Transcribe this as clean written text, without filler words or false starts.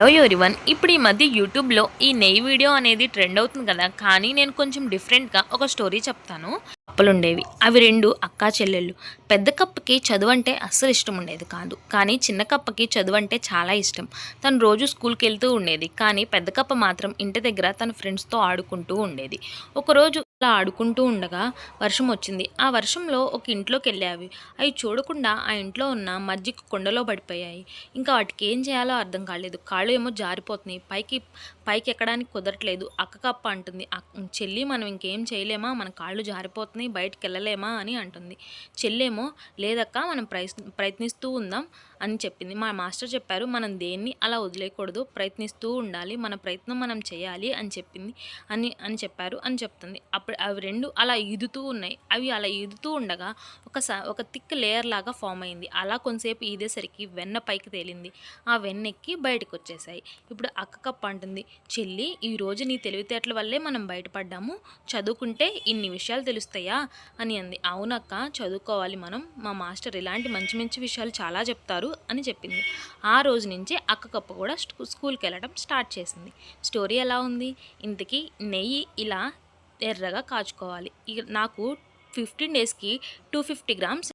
Hello everyone. ఇప్పుడు ఈ మధ్య యూట్యూబ్లో ఈ నెయ్యి వీడియో అనేది ట్రెండ్ అవుతుంది కదా. కానీ నేను కొంచెం డిఫరెంట్గా ఒక స్టోరీ చెప్తాను. కప్పలు ఉండేవి. అవి రెండు అక్కా చెల్లెళ్ళు. పెద్ద కప్పకి చదువు అంటే అస్సలు ఇష్టం ఉండేది కాదు. కానీ చిన్న కప్పకి చదువు అంటే చాలా ఇష్టం. తను రోజు స్కూల్కి వెళ్తూ ఉండేది. కానీ పెద్ద కప్ప మాత్రం ఇంటి దగ్గర తన ఫ్రెండ్స్తో ఆడుకుంటూ ఉండేది. ఒకరోజు అలా ఆడుకుంటూ ఉండగా వర్షం వచ్చింది. ఆ వర్షంలో ఒక ఇంట్లోకి వెళ్ళేవి. అవి చూడకుండా ఆ ఇంట్లో ఉన్న మజ్జిగ కుండలో పడిపోయాయి. ఇంకా వాటికి ఏం చేయాలో అర్థం కాలేదు. కాళ్ళు ఏమో జారిపోతున్నాయి. పైకి పైకి ఎక్కడానికి కుదరట్లేదు. అక్క కప్ప అంటుంది, చెల్లి మనం ఇంకేం చేయలేమా, మన కాళ్ళు జారిపోతున్నాయి, బయటికి వెళ్ళలేమా అని అంటుంది. చెల్లేమో లేదక్క మనం ప్రయత్నిస్తూ ఉందాం అని చెప్పింది. మా మాస్టర్ చెప్పారు మనం దేన్ని అలా వదిలేయకూడదు, ప్రయత్నిస్తూ ఉండాలి, మన ప్రయత్నం మనం చేయాలి అని చెప్పింది అని చెప్పారు అని చెప్తుంది. అప్పుడు అవి రెండు అలా ఈదుతూ ఉన్నాయి. అవి అలా ఈదుతూ ఉండగా ఒక థిక్ లేయర్ లాగా ఫామ్ అయింది. అలా కొంతసేపు ఈదేసరికి వెన్న పైకి తేలింది. ఆ వెన్నెక్కి బయటకు వచ్చేసాయి. ఇప్పుడు అక్క కప్ప అంటుంది, చెల్లి ఈరోజు నీ తెలివితేటల వల్లే మనం బయటపడ్డాము, చదువుకుంటే ఇన్ని విషయాలు తెలుస్తాయా అని అంది. అవునక్క చదువుకోవాలి మనం, మా మాస్టర్ ఇలాంటి మంచి మంచి విషయాలు చాలా చెప్తారు అని చెప్పింది. ఆ రోజు నుంచి అక్క కప్ప కూడా స్కూల్కి వెళ్ళడం స్టార్ట్ చేసింది. స్టోరీ ఎలా ఉంది? ఇంతకీ నెయ్యి ఇలా ఎర్రగా కాచుకోవాలి. ఇక నాకు 15 డేస్కి 250 గ్రామ్స్